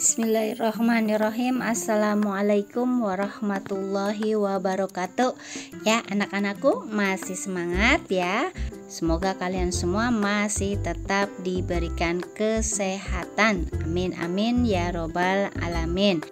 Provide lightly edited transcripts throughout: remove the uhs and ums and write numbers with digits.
Bismillahirrahmanirrahim. Assalamualaikum warahmatullahi wabarakatuh. Ya, anak-anakku masih semangat ya. Semoga kalian semua masih tetap diberikan kesehatan. Amin amin ya robbal alamin.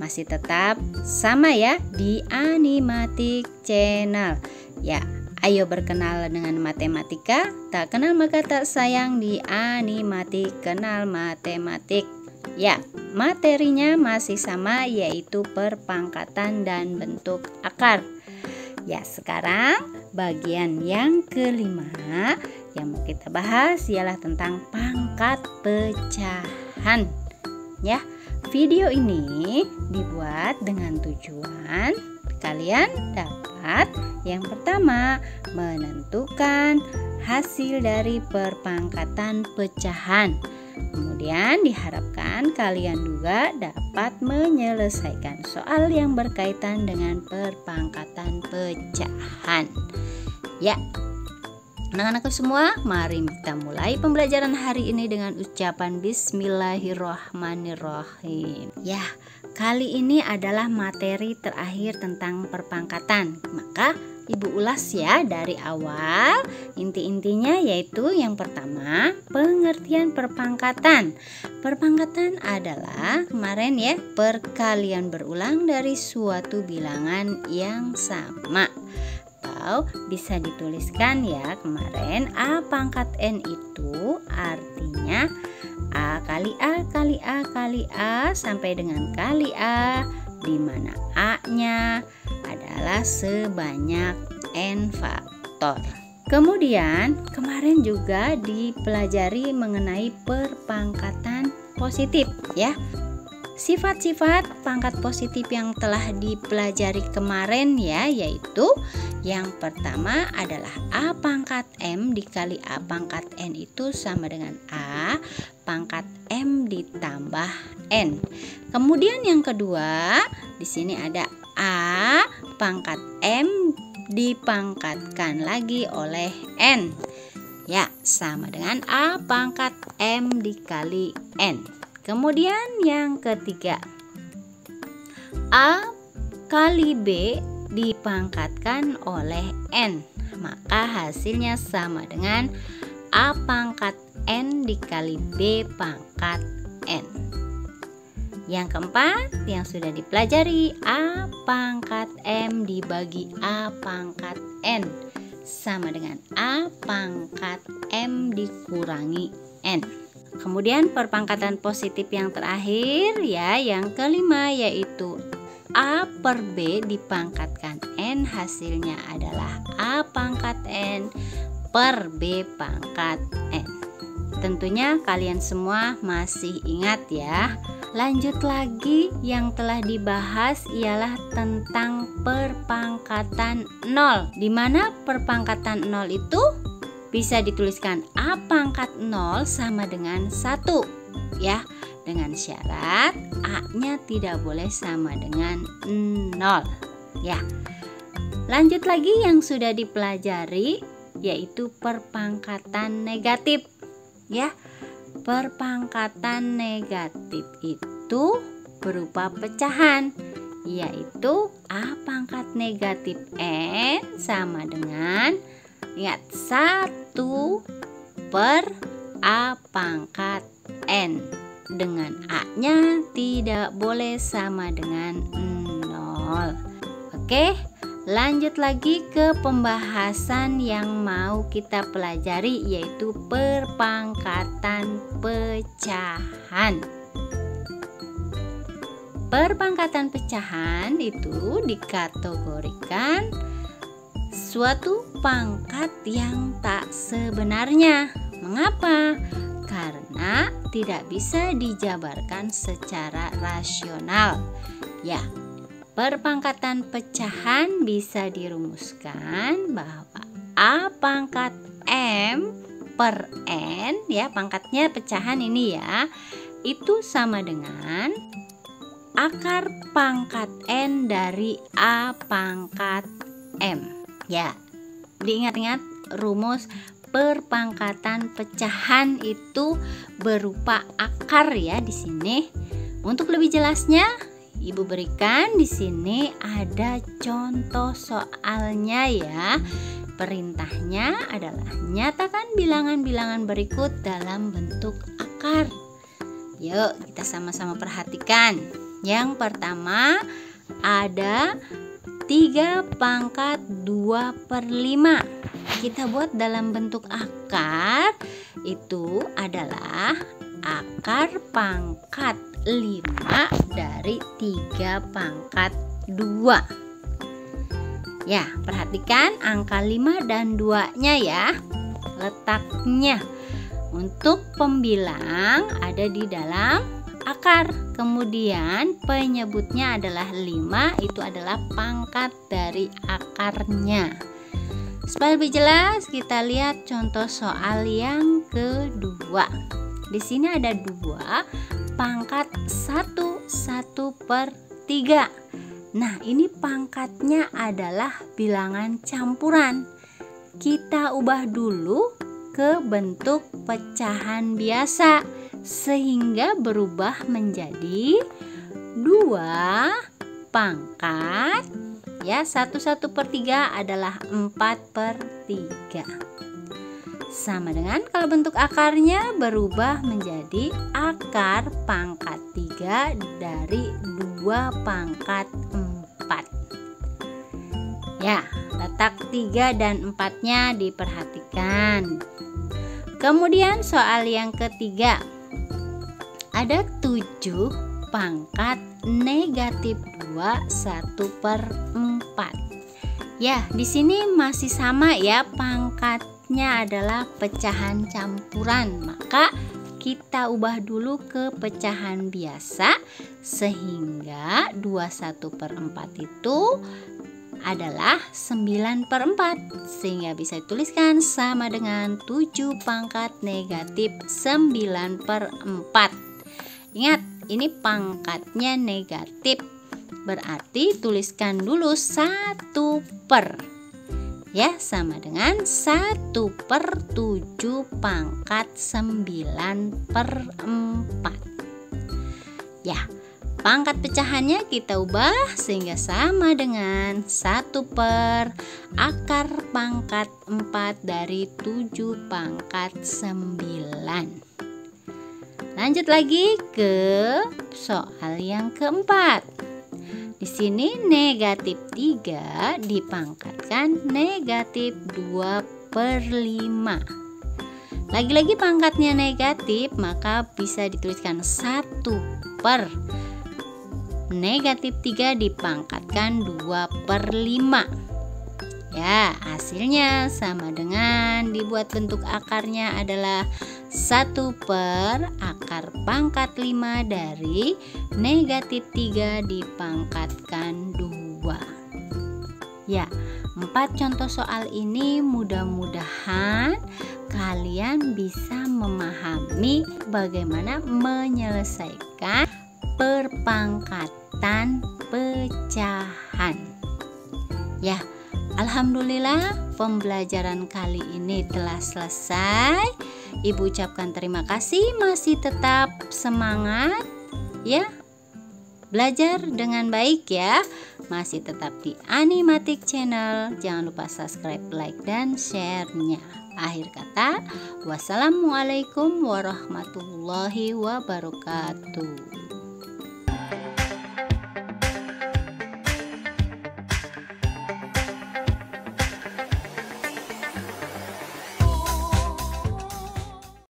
Masih tetap sama ya di Animatik Channel. Ya, ayo berkenal dengan matematika. Tak kenal maka tak sayang di Animatik kenal matematik. Ya, materinya masih sama, yaitu perpangkatan dan bentuk akar. Ya, sekarang bagian yang kelima yang mau kita bahas ialah tentang pangkat pecahan. Ya, video ini dibuat dengan tujuan kalian dapat yang pertama menentukan hasil dari perpangkatan pecahan. Kemudian diharapkan kalian juga dapat menyelesaikan soal yang berkaitan dengan perpangkatan pecahan. Ya, anak-anakku semua, mari kita mulai pembelajaran hari ini dengan ucapan Bismillahirrahmanirrahim. Ya, kali ini adalah materi terakhir tentang perpangkatan. Maka Ibu ulas ya dari awal. Inti-intinya yaitu yang pertama, pengertian perpangkatan. Perpangkatan adalah kemarin ya, perkalian berulang dari suatu bilangan yang sama. Atau bisa dituliskan ya kemarin, A pangkat N itu artinya A kali A kali A kali A sampai dengan kali A, di mana A-nya adalah sebanyak N faktor. Kemudian kemarin juga dipelajari mengenai perpangkatan positif ya. Sifat-sifat pangkat positif yang telah dipelajari kemarin ya, yaitu yang pertama adalah A pangkat M dikali A pangkat N itu sama dengan A pangkat M ditambah N. Kemudian yang kedua, di sini ada A pangkat M dipangkatkan lagi oleh N. Ya, sama dengan A pangkat M dikali N. Kemudian yang ketiga, A kali B dipangkatkan oleh N. Maka hasilnya sama dengan A pangkat N dikali B pangkat N. Yang keempat yang sudah dipelajari, A pangkat M dibagi A pangkat N sama dengan A pangkat M dikurangi N. Kemudian perpangkatan positif yang terakhir ya, yang kelima, yaitu A per B dipangkatkan N, hasilnya adalah A pangkat N per B pangkat N. Tentunya kalian semua masih ingat ya. Lanjut lagi, yang telah dibahas ialah tentang perpangkatan 0, di mana perpangkatan 0 itu bisa dituliskan A pangkat 0 sama dengan 1 ya, dengan syarat A-nya tidak boleh sama dengan 0 ya. Lanjut lagi yang sudah dipelajari yaitu perpangkatan negatif ya. Perpangkatan negatif itu berupa pecahan, yaitu A pangkat negatif N sama dengan, ingat, 1 per A pangkat N, dengan A-nya tidak boleh sama dengan 0. Oke, lanjut lagi ke pembahasan yang mau kita pelajari, yaitu perpangkatan pecahan. Perpangkatan pecahan itu dikategorikan suatu pangkat yang tak sebenarnya. Mengapa? Karena tidak bisa dijabarkan secara rasional. Ya, Perpangkatan pecahan bisa dirumuskan bahwa A pangkat M per N, ya, pangkatnya pecahan ini ya, itu sama dengan akar pangkat N dari A pangkat M. Ya, diingat-ingat rumus perpangkatan pecahan itu berupa akar ya di sini. Untuk lebih jelasnya, Ibu berikan di sini ada contoh soalnya ya. Perintahnya adalah nyatakan bilangan-bilangan berikut dalam bentuk akar. Yuk kita sama-sama perhatikan. Yang pertama ada 3 pangkat 2 per 5. Kita buat dalam bentuk akar, itu adalah akar pangkat 5 dari 3 pangkat 2. Ya, perhatikan angka 5 dan 2-nya ya. Letaknya untuk pembilang ada di dalam akar. Kemudian penyebutnya adalah 5, itu adalah pangkat dari akarnya. Supaya lebih jelas, kita lihat contoh soal yang kedua. Di sini ada 2 pangkat 1 per 3. Nah, ini pangkatnya adalah bilangan campuran. Kita ubah dulu ke bentuk pecahan biasa sehingga berubah menjadi 2 pangkat, ya, 1 per 3 adalah 4 per 3. Sama dengan kalau bentuk akarnya berubah menjadi akar pangkat 3 dari 2 pangkat 4. Ya, letak 3 dan 4-nya diperhatikan. Kemudian soal yang ketiga, ada 7 pangkat negatif 2 1 per 4. Ya, di sini masih sama ya, pangkatnya adalah pecahan campuran. Maka kita ubah dulu ke pecahan biasa sehingga 21 per 4 itu adalah 9 per 4, sehingga bisa dituliskan sama dengan 7 pangkat negatif 9 per 4. Ingat, ini pangkatnya negatif, berarti tuliskan dulu 1 per, ya, sama dengan 1 per 7 pangkat 9 per 4. Ya, pangkat pecahannya kita ubah sehingga sama dengan 1 per akar pangkat 4 dari 7 pangkat 9. Lanjut lagi ke soal yang keempat. Di sini negatif 3 dipangkatkan negatif 2 per 5. Lagi-lagi pangkatnya negatif, maka bisa dituliskan 1 per negatif 3 dipangkatkan 2 per 5. Ya, hasilnya sama dengan dibuat bentuk akarnya adalah 1 per akar pangkat 5 dari negatif 3 dipangkatkan 2. Ya, 4 contoh soal ini mudah-mudahan kalian bisa memahami bagaimana menyelesaikan perpangkatan pecahan. Ya, alhamdulillah pembelajaran kali ini telah selesai. Ibu ucapkan terima kasih, masih tetap semangat ya. Belajar dengan baik ya. Masih tetap di Animatic Channel. Jangan lupa subscribe, like, dan share-nya. Akhir kata, wassalamualaikum warahmatullahi wabarakatuh.